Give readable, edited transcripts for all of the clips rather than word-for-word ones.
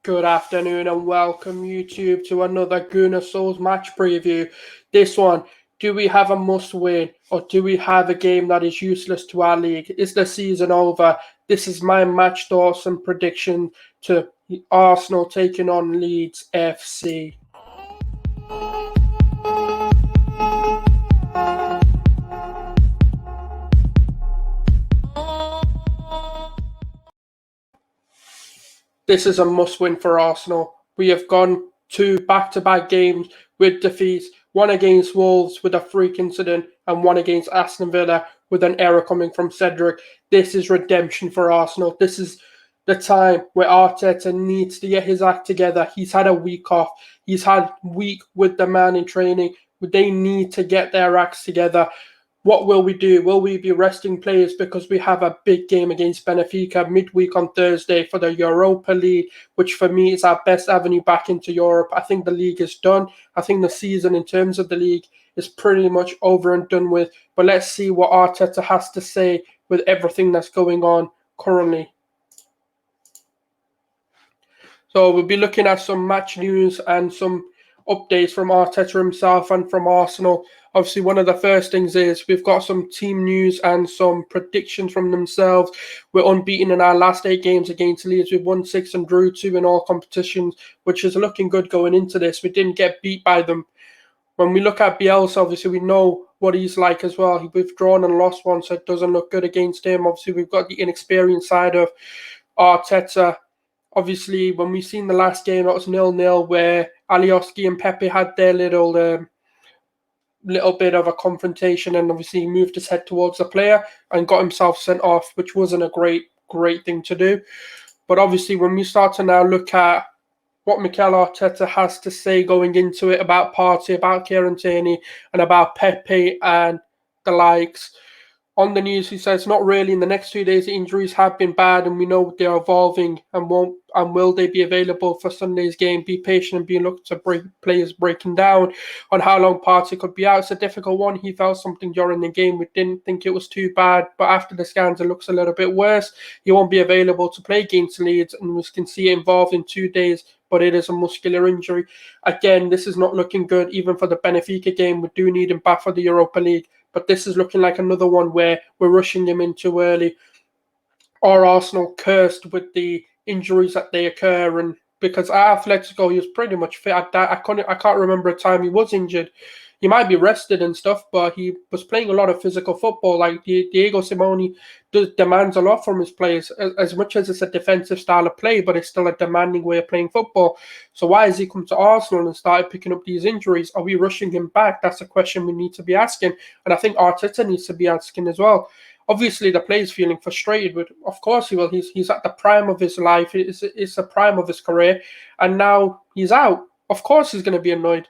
Good afternoon and welcome YouTube to another Gunnar Souls match preview. This one, do we have a must win or do we have a game that is useless to our league? Is the season over? This is my match thoughts and prediction to Arsenal taking on Leeds FC. This is a must-win for Arsenal. We have gone two back-to-back games with defeats, one against Wolves with a freak incident and one against Aston Villa with an error coming from Cedric. This is redemption for Arsenal. This is the time where Arteta needs to get his act together. He's had a week off. He's had a week with the man in training. They need to get their acts together. What will we do? Will we be resting players because we have a big game against Benfica midweek on Thursday for the Europa League, which for me is our best avenue back into Europe. I think the league is done. I think the season in terms of the league is pretty much over and done with. But let's see what Arteta has to say with everything that's going on currently. So we'll be looking at some match news and some updates from Arteta himself and from Arsenal. Obviously, one of the first things is we've got some team news and some predictions from themselves. We're unbeaten in our last 8 games against Leeds. We've won 6 and drew 2 in all competitions, which is looking good going into this. We didn't get beat by them. When we look at Bielsa, obviously, we know what he's like as well. We've drawn and lost one, so it doesn't look good against him. Obviously, we've got the inexperienced side of Arteta. Obviously, when we seen the last game, that was 0-0, where Alioski and Pepe had their little bit of a confrontation, and obviously he moved his head towards the player and got himself sent off, which wasn't a great thing to do. But obviously, when we start to now look at what Mikel Arteta has to say going into it about Partey, about Kieran Tierney, and about Pepe and the likes. On the news, he says not really. In the next 2 days, the injuries have been bad, and we know they are evolving. And will they be available for Sunday's game? Be patient and be looked to players breaking down on how long Partey could be out. It's a difficult one. He felt something during the game. We didn't think it was too bad, but after the scans, it looks a little bit worse. He won't be available to play against Leeds, and we can see it involved in 2 days. But it is a muscular injury. Again, this is not looking good. Even for the Benfica game, we do need him back for the Europa League. But this is looking like another one where we're rushing him in too early. Or Arsenal cursed with the injuries that they occur, and because at Atletico he was pretty much fit. I can't remember a time he was injured. He might be rested and stuff, but he was playing a lot of physical football. Like Diego Simeone demands a lot from his players, as much as it's a defensive style of play, but it's still a demanding way of playing football. So why has he come to Arsenal and started picking up these injuries? Are we rushing him back? That's a question we need to be asking, and I think Arteta needs to be asking as well. Obviously, the player's feeling frustrated, but of course he will. He's at the prime of his life. It's the prime of his career, and now he's out. Of course he's going to be annoyed.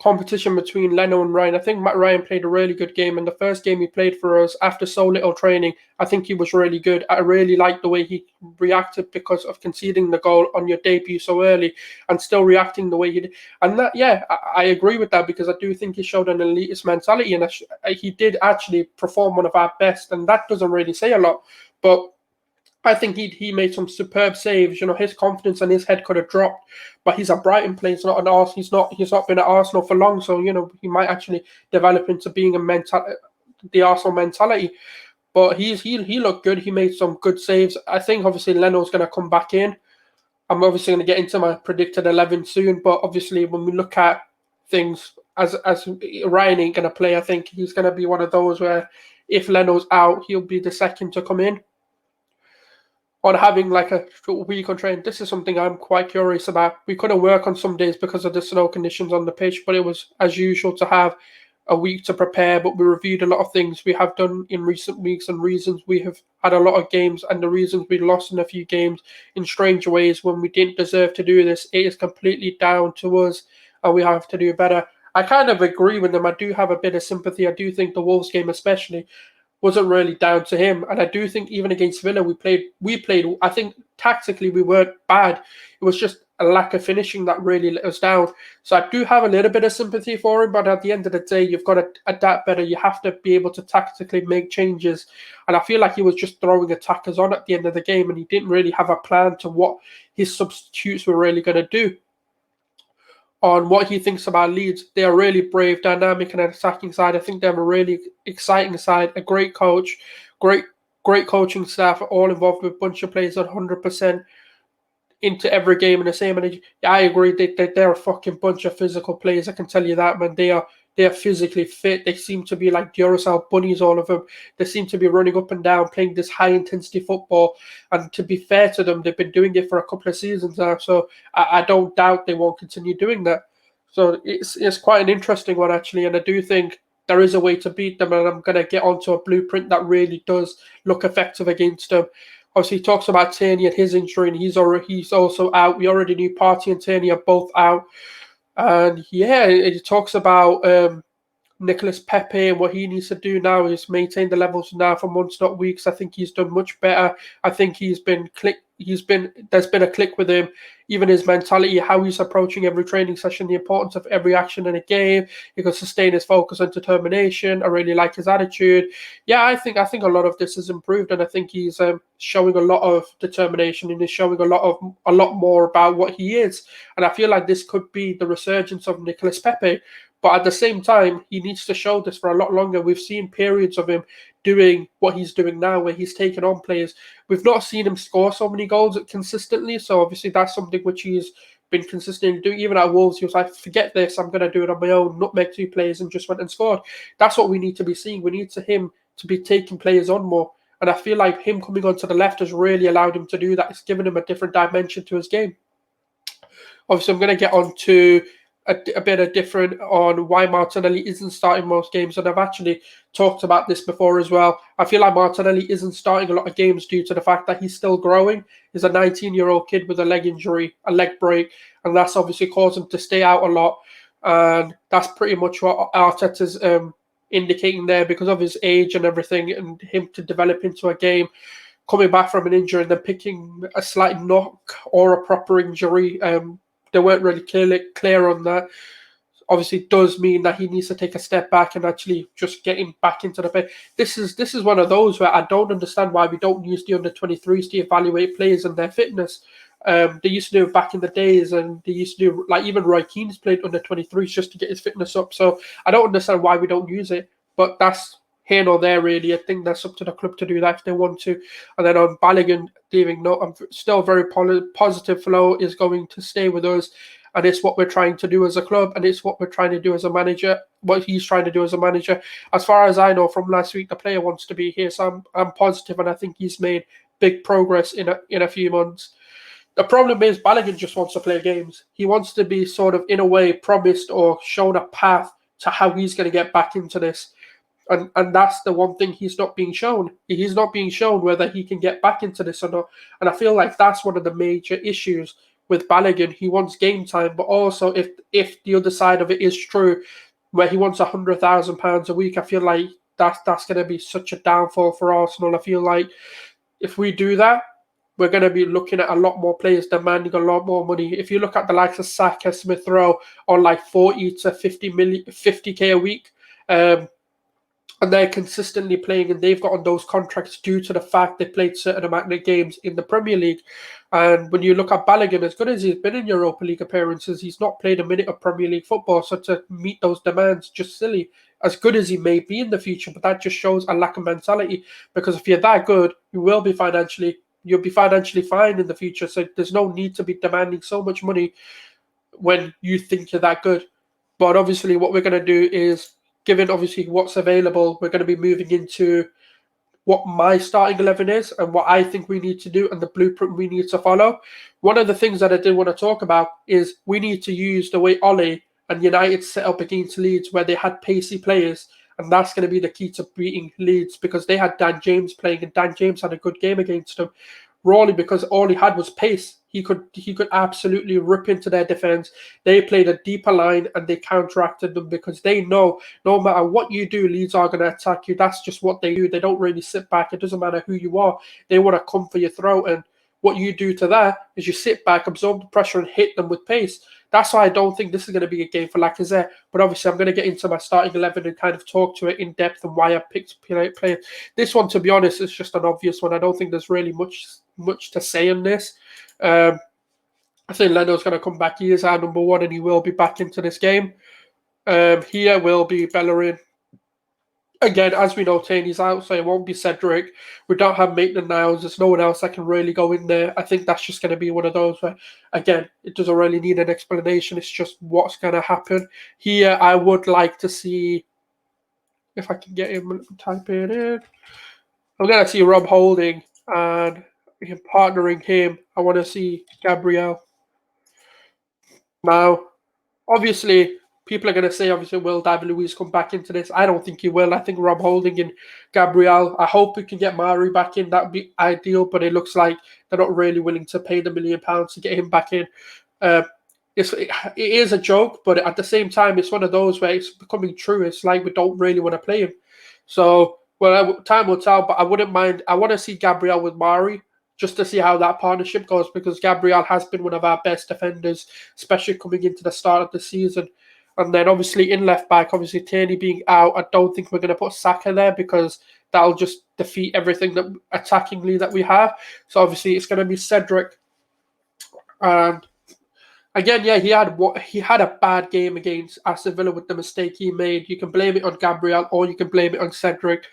Competition between Leno and Ryan. I think Matt Ryan played a really good game, and the first game he played for us after so little training, I think he was really good. I really liked the way he reacted because of conceding the goal on your debut so early and still reacting the way he did. And that, yeah, I agree with that because I do think he showed an elitist mentality, and he did actually perform one of our best, and that doesn't really say a lot. But I think he made some superb saves. You know, his confidence and his head could have dropped, but he's a Brighton player. He's not an Arsenal. He's not been at Arsenal for long, so you know he might actually develop into being the Arsenal mentality. But he looked good. He made some good saves. I think obviously Leno's going to come back in. I'm obviously going to get into my predicted 11 soon, but obviously when we look at things as Ryan ain't going to play, I think he's going to be one of those where if Leno's out, he'll be the second to come in. On having like a week on training, this is something I'm quite curious about. We couldn't work on some days because of the snow conditions on the pitch, but it was as usual to have a week to prepare. But we reviewed a lot of things we have done in recent weeks and reasons we have had a lot of games and the reasons we lost in a few games in strange ways when we didn't deserve to do this. It is completely down to us and we have to do better. I kind of agree with them. I do have a bit of sympathy. I do think the Wolves game especially wasn't really down to him. And I do think even against Villa, we played, I think tactically we weren't bad. It was just a lack of finishing that really let us down. So I do have a little bit of sympathy for him, but at the end of the day, you've got to adapt better. You have to be able to tactically make changes. And I feel like he was just throwing attackers on at the end of the game, and he didn't really have a plan to what his substitutes were really going to do. On what he thinks about Leeds, they are really brave, dynamic, and an attacking side. I think they have a really exciting side, a great coach, great coaching staff, all involved with a bunch of players at 100% into every game in the same energy. Yeah, I agree. They're a fucking bunch of physical players. I can tell you that, man. They are physically fit. They seem to be like Duracell bunnies, all of them. They seem to be running up and down, playing this high intensity football. And to be fair to them, they've been doing it for a couple of seasons now. So I don't doubt they won't continue doing that. So it's quite an interesting one actually, and I do think there is a way to beat them, and I'm going to get onto a blueprint that really does look effective against them. Obviously, he talks about Tierney and his injury, and he's also out. We already knew Partey and Tierney are both out. And yeah, he talks about Nicholas Pepe and what he needs to do now is maintain the levels now for months, not weeks. I think he's done much better. I think there's been a click with him, even his mentality, how he's approaching every training session, the importance of every action in a game. He can sustain his focus and determination. I really like his attitude. Yeah, I think a lot of this has improved, and I think he's showing a lot of determination and is showing a lot more about what he is. And I feel like this could be the resurgence of Nicholas Pepe. But at the same time, he needs to show this for a lot longer. We've seen periods of him doing what he's doing now, where he's taken on players. We've not seen him score so many goals consistently. So obviously that's something which he's been consistent doing. Even at Wolves, he was like, forget this, I'm going to do it on my own, nutmeg 2 players, and just went and scored. That's what we need to be seeing. We need him to be taking players on more. And I feel like him coming onto the left has really allowed him to do that. It's given him a different dimension to his game. Obviously, I'm going to get on to a bit of different on why Martinelli isn't starting most games, and I've actually talked about this before as well. I feel like Martinelli isn't starting a lot of games due to the fact that he's still growing. He's a 19-year-old kid with a leg injury, a leg break, and that's obviously caused him to stay out a lot. And that's pretty much what Arteta's indicating there because of his age and everything, and him to develop into a game, coming back from an injury and then picking a slight knock or a proper injury. They weren't really clear on that. Obviously, it does mean that he needs to take a step back and actually just getting back into the play. This is one of those where I don't understand why we don't use the under-23s to evaluate players and their fitness. They used to do it back in the days, and they used to do, like, even Roy Keane's played under-23s just to get his fitness up. So I don't understand why we don't use it, but that's here nor there, really. I think that's up to the club to do that if they want to. And then on Balogun leaving, no, I'm still very positive. Flo is going to stay with us, and it's what we're trying to do as a club, and it's what we're trying to do as a manager, what he's trying to do as a manager. As far as I know from last week, the player wants to be here, so I'm positive, and I think he's made big progress in a few months. The problem is Balogun just wants to play games. He wants to be sort of, in a way, promised or shown a path to how he's going to get back into this. And that's the one thing he's not being shown. He's not being shown whether he can get back into this or not. And I feel like that's one of the major issues with Balogun. He wants game time, but also if the other side of it is true, where he wants £100,000 a week, I feel like that's going to be such a downfall for Arsenal. I feel like if we do that, we're going to be looking at a lot more players demanding a lot more money. If you look at the likes of Saka, Smith Rowe, on like 40 to 50k a week, and they're consistently playing, and they've got on those contracts due to the fact they played certain amount of games in the Premier League. And when you look at Balogun, as good as he's been in Europa League appearances, he's not played a minute of Premier League football. So to meet those demands, just silly. As good as he may be in the future, but that just shows a lack of mentality. Because if you're that good, you'll be financially fine in the future. So there's no need to be demanding so much money when you think you're that good. But obviously, what we're going to do is, given obviously what's available, we're going to be moving into what my starting 11 is and what I think we need to do and the blueprint we need to follow. One of the things that I did want to talk about is we need to use the way Ole and United set up against Leeds, where they had pacey players, and that's going to be the key to beating Leeds, because they had Dan James playing, and Dan James had a good game against them. Rawley, because all he had was pace. He could absolutely rip into their defense. They played a deeper line and they counteracted them, because they know no matter what you do, Leeds are going to attack you. That's just what they do. They don't really sit back. It doesn't matter who you are. They want to come for your throat. And what you do to that is you sit back, absorb the pressure, and hit them with pace. That's why I don't think this is going to be a game for Lacazette. But obviously, I'm going to get into my starting 11 and kind of talk to it in depth and why I picked players. This one, to be honest, is just an obvious one. I don't think there's really much to say in this. I think Leno's going to come back. He is our number one, and he will be back into this game. Here will be Bellerin. Again, as we know, Taney's out, so it won't be Cedric. We don't have Maitland-Niles. There's no one else that can really go in there. I think that's just going to be one of those where, again, it doesn't really need an explanation. It's just what's going to happen. Here, I would like to see, if I can get him, type it in. I'm going to see Rob Holding, and partnering him, I want to see Gabriel. Now, obviously, people are going to say, will David Luiz come back into this? I don't think he will. I think Rob Holding and Gabriel, I hope we can get Mari back in. That would be ideal, but it looks like they're not really willing to pay the £1 million to get him back in. It is a joke, but at the same time, it's one of those where it's becoming true. It's like we don't really want to play him. So, well, time will tell, but I wouldn't mind. I want to see Gabriel with Mari, just to see how that partnership goes, because Gabriel has been one of our best defenders, especially coming into the start of the season. And then obviously in left back, obviously Tierney being out, I don't think we're going to put Saka there because that'll just defeat everything that attackingly that we have. So obviously it's going to be Cedric. And again, yeah, he had a bad game against Aston Villa with the mistake he made. You can blame it on Gabriel or you can blame it on Cedric.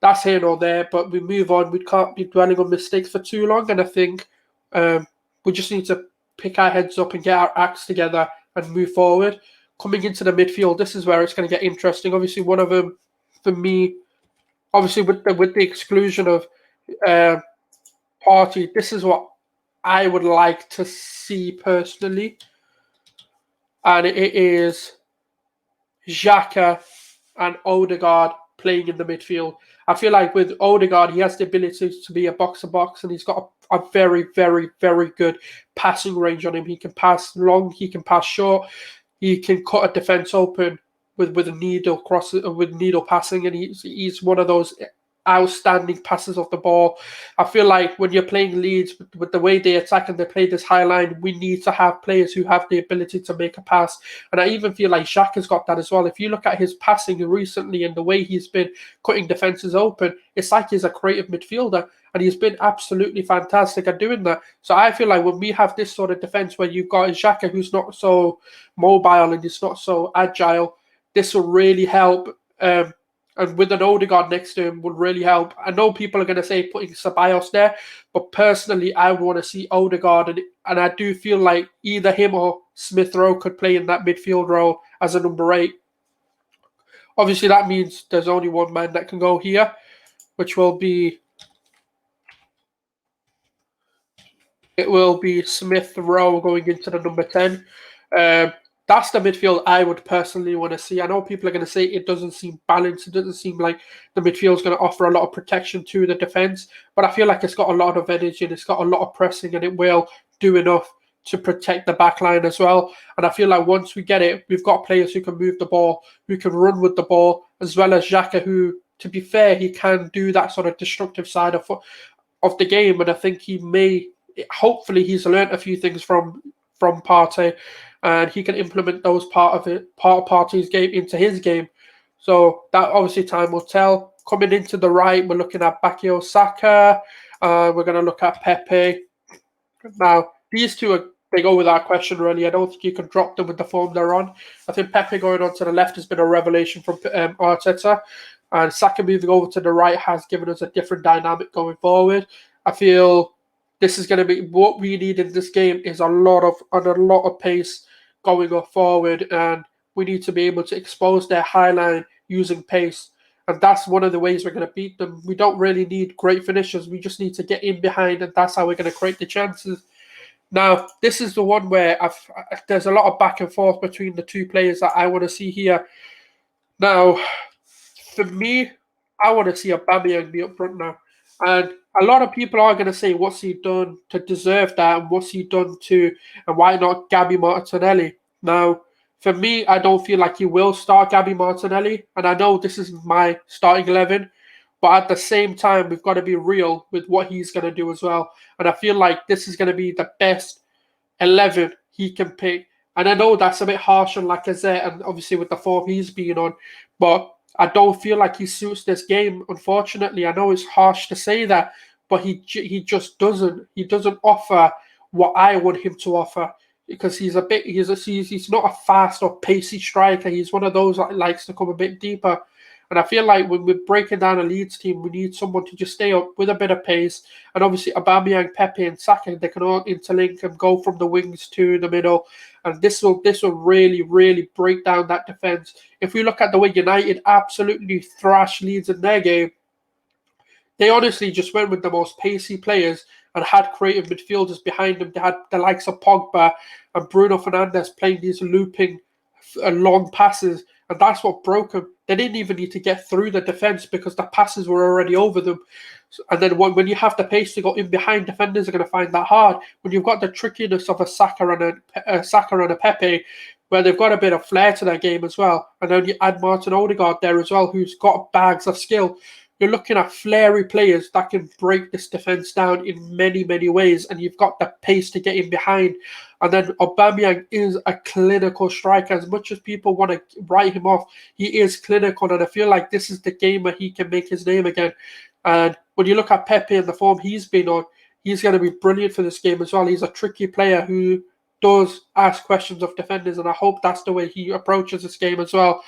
That's here nor there, but we move on. We can't be dwelling on mistakes for too long, and I think we just need to pick our heads up and get our acts together and move forward. Coming into the midfield, this is where it's going to get interesting. Obviously, one of them, for me, obviously with the exclusion of Partey, this is what I would like to see personally, and it is Xhaka and Odegaard playing in the midfield. I feel like with Odegaard, he has the ability to be a box-to-box, and he's got a very, very, very good passing range on him. He can pass long, he can pass short, he can cut a defense open with a needle with needle passing, and he's one of those outstanding passes off the ball. I feel like when you're playing Leeds, with the way they attack and they play this high line, we need to have players who have the ability to make a pass. And I even feel like Xhaka's got that as well. If you look at his passing recently and the way he's been cutting defenses open, it's like he's a creative midfielder, and he's been absolutely fantastic at doing that. So I feel like when we have this sort of defense where you've got Xhaka who's not so mobile and he's not so agile, this will really help. And with an Odegaard next to him would really help. I know people are going to say putting Ceballos there, but personally, I want to see Odegaard, and I do feel like either him or Smith Rowe could play in that midfield role as a number 8. Obviously, that means there's only one man that can go here, which will be Smith Rowe going into the number 10. That's the midfield I would personally want to see. I know people are going to say it doesn't seem balanced. It doesn't seem like the midfield is going to offer a lot of protection to the defense. But I feel like it's got a lot of energy and it's got a lot of pressing, and it will do enough to protect the back line as well. And I feel like once we get it, we've got players who can move the ball, who can run with the ball, as well as Xhaka, who, to be fair, he can do that sort of destructive side of the game. And I think hopefully he's learned a few things from Partey, and he can implement those part of Partey's game into his game. So that obviously time will tell. Coming into the right, we're looking at Bukayo Saka. We're going to look at Pepe. Now, these two they go without question, really. I don't think you can drop them with the form they're on. I think Pepe going on to the left has been a revelation from Arteta, and Saka moving over to the right has given us a different dynamic going forward. I feel this is going to be what we need in this game is a lot of pace going up forward, and we need to be able to expose their high line using pace. And that's one of the ways we're going to beat them. We don't really need great finishers. We just need to get in behind, and that's how we're going to create the chances. Now, this is the one where there's a lot of back and forth between the two players that I want to see here. Now, for me, I want to see Aubameyang be up front now. And a lot of people are going to say, what's he done to deserve that? And what's he done and why not Gabby Martinelli? Now, for me, I don't feel like he will start Gabby Martinelli. And I know this is my starting 11. But at the same time, we've got to be real with what he's going to do as well. And I feel like this is going to be the best 11 he can pick. And I know that's a bit harsh on Lacazette, and obviously with the form he's been on, but I don't feel like he suits this game. Unfortunately, I know it's harsh to say that, but he just doesn't. He doesn't offer what I want him to offer because he's not a fast or pacey striker. He's one of those that likes to come a bit deeper. And I feel like when we're breaking down a Leeds team, we need someone to just stay up with a bit of pace. And obviously, Aubameyang, Pepe, and Saka, they can all interlink and go from the wings to the middle. And this will really, really break down that defense. If we look at the way United absolutely thrashed Leeds in their game, they honestly just went with the most pacey players and had creative midfielders behind them. They had the likes of Pogba and Bruno Fernandes playing these looping long passes, and that's what broke them. They didn't even need to get through the defense because the passes were already over them. And then when you have the pace to go in behind, defenders are going to find that hard. When you've got the trickiness of a Saka and a Pepe, where they've got a bit of flair to their game as well, and then you add Martin Odegaard there as well, who's got bags of skill. You're looking at flary players that can break this defense down in many, many ways, and you've got the pace to get in behind. And then Aubameyang is a clinical striker. As much as people want to write him off, he is clinical, and I feel like this is the game where he can make his name again. And when you look at Pepe and the form he's been on, he's going to be brilliant for this game as well. He's a tricky player who does ask questions of defenders, and I hope that's the way he approaches this game as well.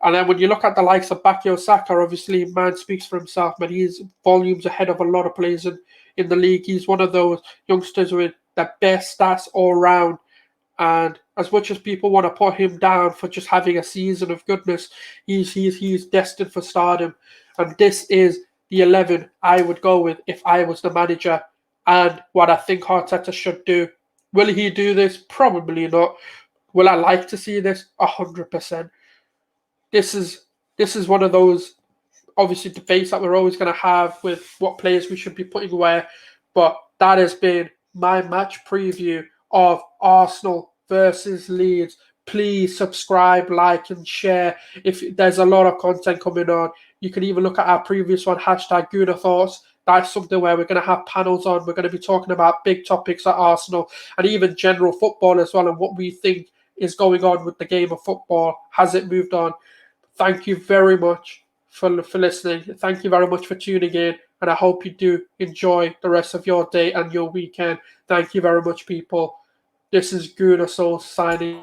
And then when you look at the likes of Bukayo Saka, obviously, man speaks for himself, but he's volumes ahead of a lot of players in the league. He's one of those youngsters with the best stats all round. And as much as people want to put him down for just having a season of goodness, he's destined for stardom. And this is the 11 I would go with if I was the manager and what I think Arteta should do. Will he do this? Probably not. Will I like to see this? 100%. This is one of those obviously debates that we're always going to have with what players we should be putting where, but that has been my match preview of Arsenal versus Leeds. Please subscribe, like, and share. If there's a lot of content coming on, you can even look at our previous one, hashtag Gooner Thoughts. That's something where we're going to have panels on. We're going to be talking about big topics at Arsenal and even general football as well, and what we think is going on with the game of football. Has it moved on? Thank you very much for listening. Thank you very much for tuning in, and I hope you do enjoy the rest of your day and your weekend. Thank you very much, people. This is Gooner Soul signing.